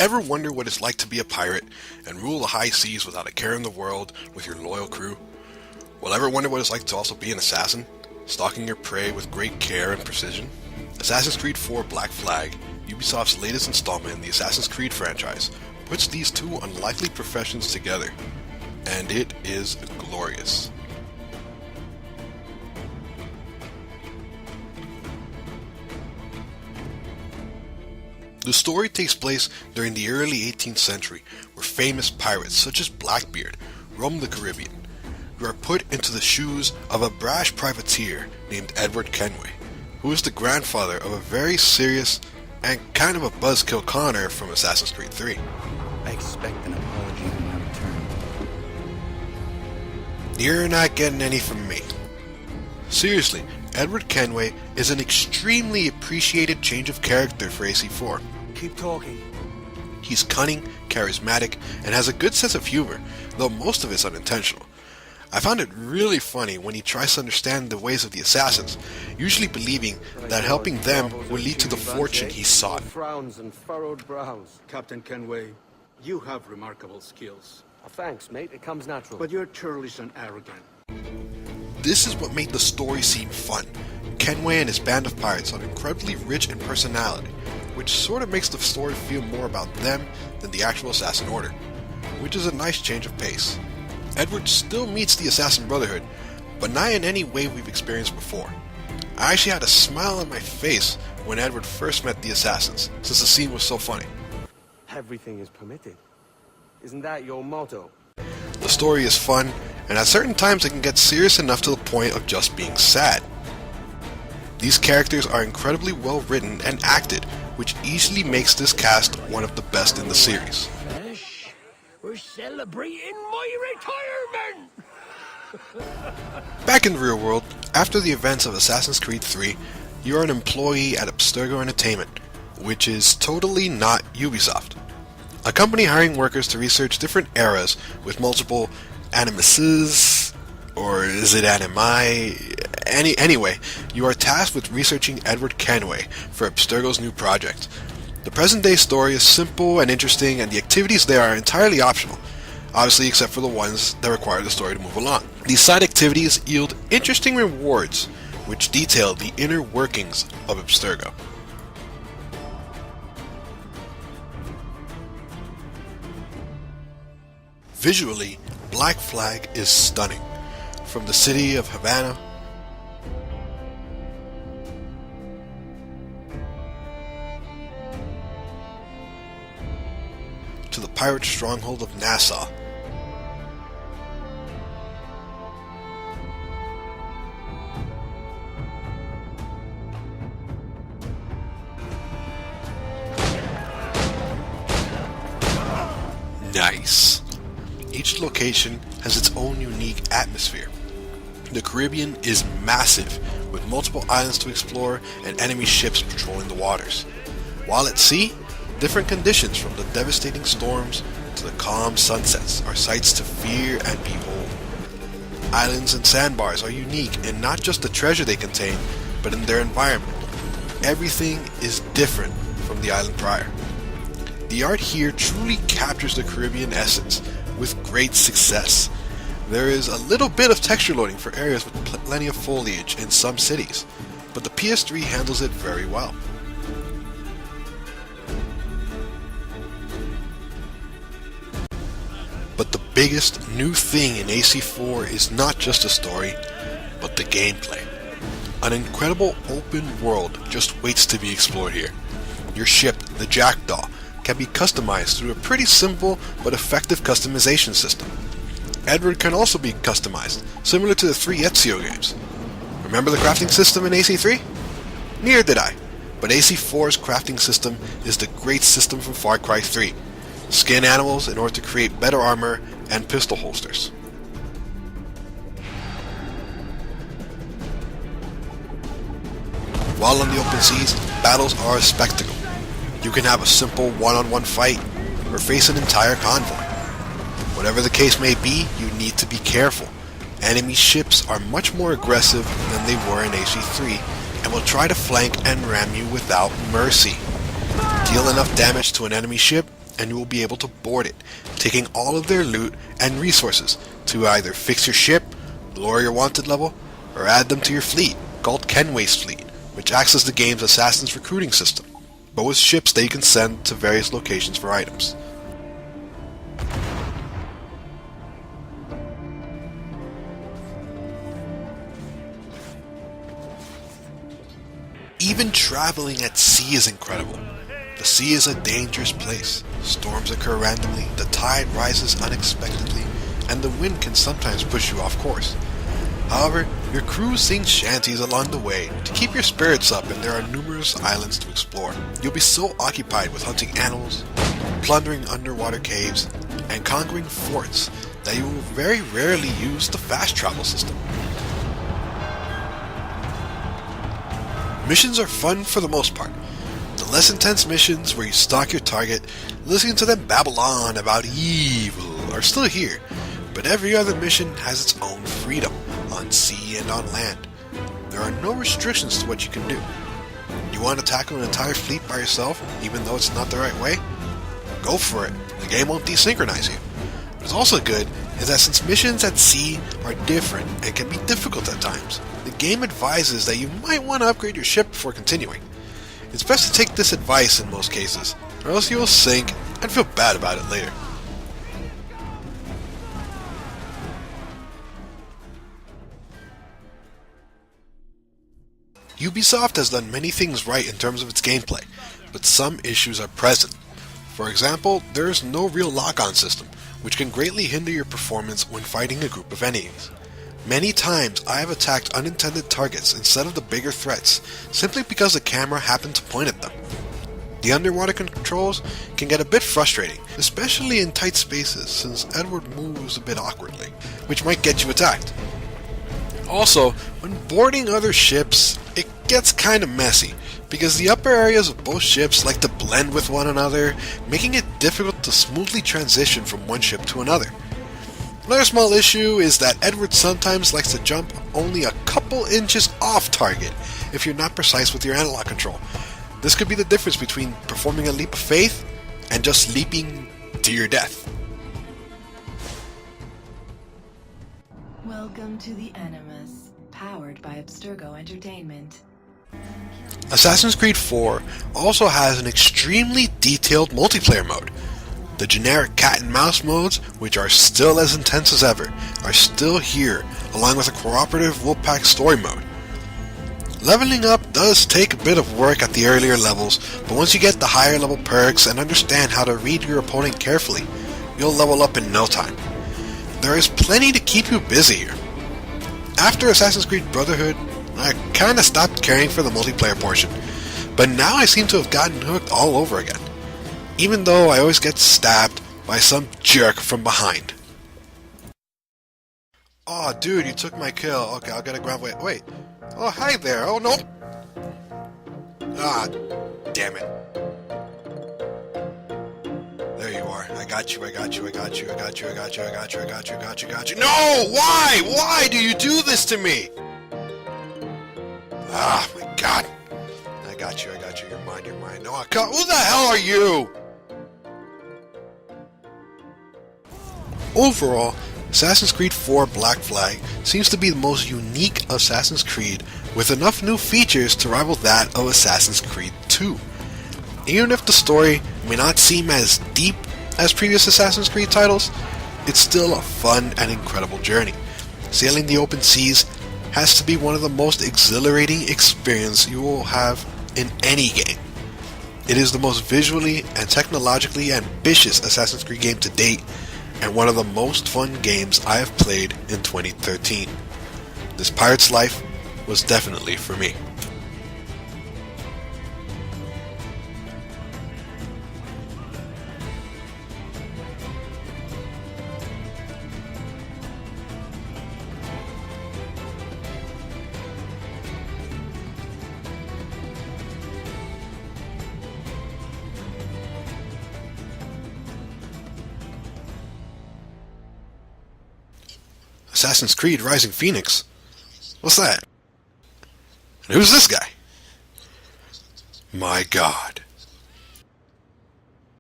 Ever wonder what it's like to be a pirate and rule the high seas without a care in the world with your loyal crew? Well, ever wonder what it's like to also be an assassin, stalking your prey with great care and precision? Assassin's Creed 4 Black Flag, Ubisoft's latest installment in the Assassin's Creed franchise, puts these two unlikely professions together, and it is glorious. The story takes place during the early 18th century, where famous pirates such as Blackbeard roamed the Caribbean. You are put into the shoes of a brash privateer named Edward Kenway, who is the grandfather of a very serious and kind of a buzzkill Connor from Assassin's Creed 3. I expect an apology on my return. You're not getting any from me. Seriously, Edward Kenway is an extremely appreciated change of character for AC4. Keep talking. He's cunning, charismatic, and has a good sense of humor, though most of it's unintentional. I found it really funny when he tries to understand the ways of the assassins, usually believing that helping them would lead to the fortune he sought. Frowns and furrowed brows. Captain Kenway, you have remarkable skills. Oh, thanks, mate. It comes natural. But you're churlish and arrogant. This is what made the story seem fun. Kenway and his band of pirates are incredibly rich in personality, which sort of makes the story feel more about them than the actual assassin order, which is a nice change of pace. Edward still meets the Assassin Brotherhood, but not in any way we've experienced before. I actually had a smile on my face when Edward first met the assassins, since the scene was so funny. Everything is permitted. Isn't that your motto? The story is fun, and at certain times it can get serious enough to the point of just being sad. These characters are incredibly well written and acted, which easily makes this cast one of the best in the series. We're celebrating my retirement! Back in the real world, after the events of Assassin's Creed 3, you are an employee at Abstergo Entertainment, which is totally not Ubisoft. A company hiring workers to research different eras with multiple animuses, or is it animi? Anyway, you are tasked with researching Edward Kenway for Abstergo's new project. The present-day story is simple and interesting, and the activities there are entirely optional, obviously except for the ones that require the story to move along. These side activities yield interesting rewards, which detail the inner workings of Abstergo. Visually, Black Flag is stunning. From the city of Havana to the pirate stronghold of Nassau. Nice. Each location has its own unique atmosphere. The Caribbean is massive, with multiple islands to explore and enemy ships patrolling the waters. While at sea, different conditions from the devastating storms to the calm sunsets are sights to fear and behold. Islands and sandbars are unique in not just the treasure they contain, but in their environment. Everything is different from the island prior. The art here truly captures the Caribbean essence with great success. There is a little bit of texture loading for areas with plenty of foliage in some cities, but the PS3 handles it very well. But the biggest new thing in AC4 is not just the story, but the gameplay. An incredible open world just waits to be explored here. Your ship, the Jackdaw, can be customized through a pretty simple but effective customization system. Edward can also be customized, similar to the 3 Ezio games. Remember the crafting system in AC3? Neither did I, but AC4's crafting system is the great system from Far Cry 3. Skin animals in order to create better armor and pistol holsters. While on the open seas, battles are a spectacle. You can have a simple one-on-one fight, or face an entire convoy. Whatever the case may be, you need to be careful. Enemy ships are much more aggressive than they were in AC3, and will try to flank and ram you without mercy. Deal enough damage to an enemy ship, and you will be able to board it, taking all of their loot and resources to either fix your ship, lower your wanted level, or add them to your fleet, called Kenway's Fleet, which acts as the game's assassin's recruiting system, but with ships that you can send to various locations for items. Even traveling at sea is incredible. The sea is a dangerous place. Storms occur randomly, the tide rises unexpectedly, and the wind can sometimes push you off course. However, your crew sings shanties along the way to keep your spirits up, and there are numerous islands to explore. You'll be so occupied with hunting animals, plundering underwater caves, and conquering forts that you will very rarely use the fast travel system. Missions are fun for the most part. The less intense missions where you stalk your target, listening to them babble on about evil, are still here, but every other mission has its own freedom, on sea and on land. There are no restrictions to what you can do. You want to tackle an entire fleet by yourself, even though it's not the right way? Go for it. The game won't desynchronize you. What's also good is that since missions at sea are different and can be difficult at times, the game advises that you might want to upgrade your ship before continuing. It's best to take this advice in most cases, or else you will sink and feel bad about it later. Ubisoft has done many things right in terms of its gameplay, but some issues are present. For example, there is no real lock-on system, which can greatly hinder your performance when fighting a group of enemies. Many times I have attacked unintended targets instead of the bigger threats, simply because the camera happened to point at them. The underwater controls can get a bit frustrating, especially in tight spaces since Edward moves a bit awkwardly, which might get you attacked. Also, when boarding other ships, it gets kinda messy, because the upper areas of both ships like to blend with one another, making it difficult to smoothly transition from one ship to another. Another small issue is that Edward sometimes likes to jump only a couple inches off target if you're not precise with your analog control. This could be the difference between performing a leap of faith and just leaping to your death. Welcome to the Animus, powered by Abstergo Entertainment. Assassin's Creed 4 also has an extremely detailed multiplayer mode. The generic cat and mouse modes, which are still as intense as ever, are still here, along with a cooperative Wolfpack story mode. Leveling up does take a bit of work at the earlier levels, but once you get the higher level perks and understand how to read your opponent carefully, you'll level up in no time. There is plenty to keep you busy here. After Assassin's Creed Brotherhood, I kinda stopped caring for the multiplayer portion, but now I seem to have gotten hooked all over again, even though I always get stabbed by some jerk from behind. Oh dude, you took my kill. Okay, I'll get a grab. Wait. Oh, hi there. Oh no. Ah, damn it. There you are. I got you. No! Why do you do this to me? Ah, my God. I got you. You're mine. No, who the hell are you? Overall, Assassin's Creed 4 Black Flag seems to be the most unique Assassin's Creed, with enough new features to rival that of Assassin's Creed 2. Even if the story may not seem as deep as previous Assassin's Creed titles, it's still a fun and incredible journey. Sailing the open seas has to be one of the most exhilarating experiences you will have in any game. It is the most visually and technologically ambitious Assassin's Creed game to date, and one of the most fun games I have played in 2013. This pirate's life was definitely for me. Assassin's Creed Rising Phoenix? What's that? And who's this guy? My God.